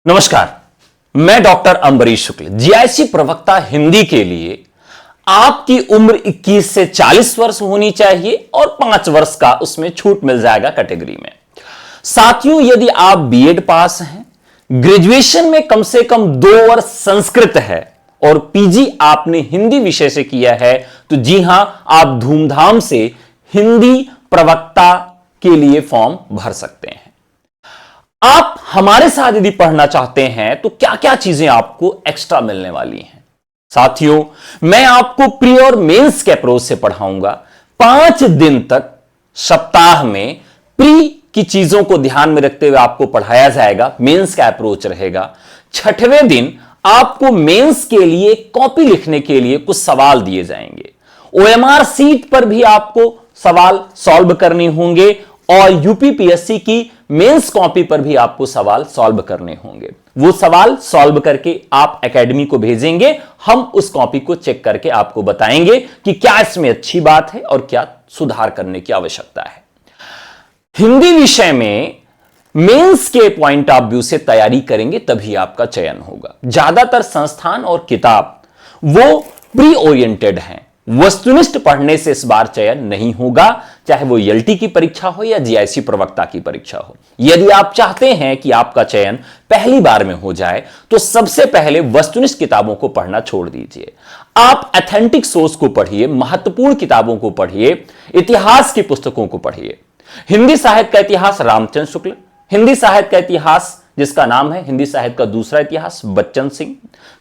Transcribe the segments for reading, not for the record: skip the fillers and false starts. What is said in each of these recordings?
नमस्कार, मैं डॉक्टर अंबरीश शुक्ल, जीआईसी प्रवक्ता हिंदी के लिए। आपकी उम्र 21 से 40 वर्ष होनी चाहिए और 5 वर्ष का उसमें छूट मिल जाएगा कैटेगरी में। साथियों, यदि आप बीएड पास हैं, ग्रेजुएशन में कम से कम 2 वर्ष संस्कृत है और पीजी आपने हिंदी विषय से किया है, तो जी हां, आप धूमधाम से हिंदी प्रवक्ता के लिए फॉर्म भर सकते हैं। आप हमारे साथ यदि पढ़ना चाहते हैं तो क्या क्या चीजें आपको एक्स्ट्रा मिलने वाली हैं। साथियों, मैं आपको प्री और मेंस के अप्रोच से पढ़ाऊंगा। 5 दिन तक सप्ताह में प्री की चीजों को ध्यान में रखते हुए आपको पढ़ाया जाएगा। मेंस का अप्रोच रहेगा। 6वें दिन आपको मेंस के लिए कॉपी लिखने के लिए कुछ सवाल दिए जाएंगे। ओएमआर सीट पर भी आपको सवाल सॉल्व करने होंगे और यूपीपीएससी की मेंस कॉपी पर भी आपको सवाल सॉल्व करने होंगे। वो सवाल सॉल्व करके आप एकेडमी को भेजेंगे। हम उस कॉपी को चेक करके आपको बताएंगे कि क्या इसमें अच्छी बात है और क्या सुधार करने की आवश्यकता है। हिंदी विषय में मेंस के पॉइंट ऑफ व्यू से तैयारी करेंगे तभी आपका चयन होगा। ज्यादातर संस्थान और किताब वो प्री ओरिएंटेड हैं। वस्तुनिष्ठ पढ़ने से इस बार चयन नहीं होगा, चाहे वो एलटी की परीक्षा हो या जीआईसी प्रवक्ता की परीक्षा हो। यदि आप चाहते हैं कि आपका चयन पहली बार में हो जाए तो सबसे पहले वस्तुनिष्ठ किताबों को पढ़ना छोड़ दीजिए। आप ऑथेंटिक सोर्स को पढ़िए, महत्वपूर्ण किताबों को पढ़िए, इतिहास की पुस्तकों को पढ़िए। हिंदी साहित्य का इतिहास रामचंद्र शुक्ल, हिंदी साहित्य का इतिहास जिसका नाम है हिंदी साहित्य का दूसरा इतिहास बच्चन सिंह,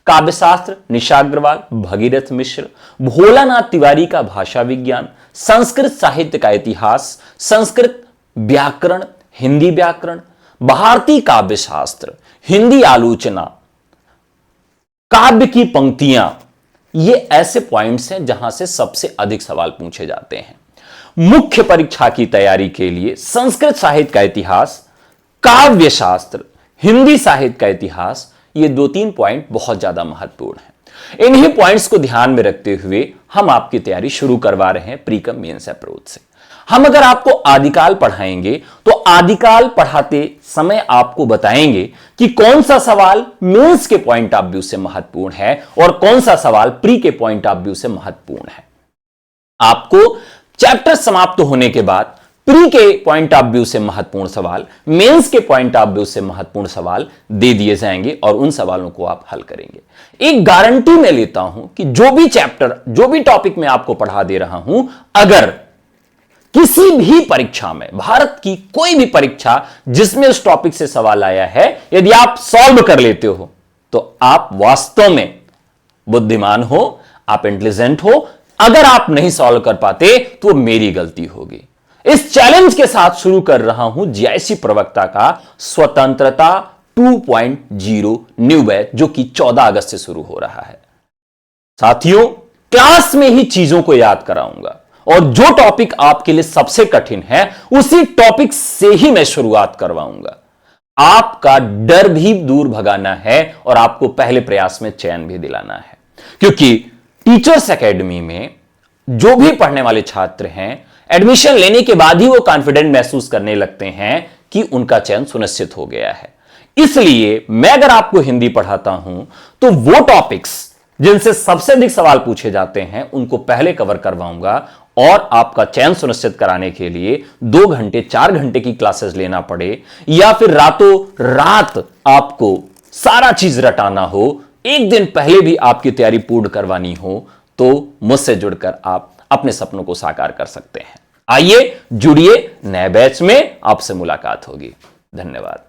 काव्यशास्त्र निशा अग्रवाल, भगीरथ मिश्र, भोलानाथ तिवारी का भाषा विज्ञान, संस्कृत साहित्य का इतिहास, संस्कृत व्याकरण, हिंदी व्याकरण, भारतीय काव्यशास्त्र, हिंदी आलोचना, काव्य की पंक्तियां, ये ऐसे पॉइंट्स हैं जहां से सबसे अधिक सवाल पूछे जाते हैं। मुख्य परीक्षा की तैयारी के लिए संस्कृत साहित्य का इतिहास, काव्यशास्त्र, हिंदी साहित्य का इतिहास, ये 2-3 पॉइंट बहुत ज्यादा महत्वपूर्ण हैं। इन्हीं पॉइंट्स को ध्यान में रखते हुए हम आपकी तैयारी शुरू करवा रहे हैं प्री कम मेंस अप्रोच से। हम अगर आपको आदिकाल पढ़ाएंगे तो आदिकाल पढ़ाते समय आपको बताएंगे कि कौन सा सवाल मेंस के पॉइंट ऑफ व्यू से महत्वपूर्ण है और कौन सा सवाल प्री के पॉइंट ऑफ व्यू से महत्वपूर्ण है। आपको चैप्टर समाप्त होने के बाद प्री के पॉइंट ऑफ व्यू से महत्वपूर्ण सवाल, मेंस के पॉइंट ऑफ व्यू से महत्वपूर्ण सवाल दे दिए जाएंगे और उन सवालों को आप हल करेंगे। एक गारंटी मैं लेता हूं कि जो भी चैप्टर, जो भी टॉपिक मैं आपको पढ़ा दे रहा हूं, अगर किसी भी परीक्षा में, भारत की कोई भी परीक्षा जिसमें उस टॉपिक से सवाल आया है, यदि आप सॉल्व कर लेते हो तो आप वास्तव में बुद्धिमान हो, आप इंटेलिजेंट हो। अगर आप नहीं सॉल्व कर पाते तो मेरी गलती होगी। इस चैलेंज के साथ शुरू कर रहा हूं जीआईसी प्रवक्ता का स्वतंत्रता 2.0 न्यू बैच, जो कि 14 अगस्त से शुरू हो रहा है। साथियों, क्लास में ही चीजों को याद कराऊंगा और जो टॉपिक आपके लिए सबसे कठिन है उसी टॉपिक से ही मैं शुरुआत करवाऊंगा। आपका डर भी दूर भगाना है और आपको पहले प्रयास में चयन भी दिलाना है, क्योंकि टीचर्स एकेडमी में जो भी पढ़ने वाले छात्र हैं, एडमिशन लेने के बाद ही वो कॉन्फिडेंट महसूस करने लगते हैं कि उनका चयन सुनिश्चित हो गया है। इसलिए मैं अगर आपको हिंदी पढ़ाता हूं तो वो टॉपिक्स जिनसे सबसे अधिक सवाल पूछे जाते हैं उनको पहले कवर करवाऊंगा और आपका चयन सुनिश्चित कराने के लिए 2 घंटे 4 घंटे की क्लासेस लेना पड़े या फिर रातों रात आपको सारा चीज रटाना हो, एक दिन पहले भी आपकी तैयारी पूर्ण करवानी हो, तो मुझसे जुड़कर आप अपने सपनों को साकार कर सकते हैं। आइए जुड़िए, नए बैच में आपसे मुलाकात होगी। धन्यवाद।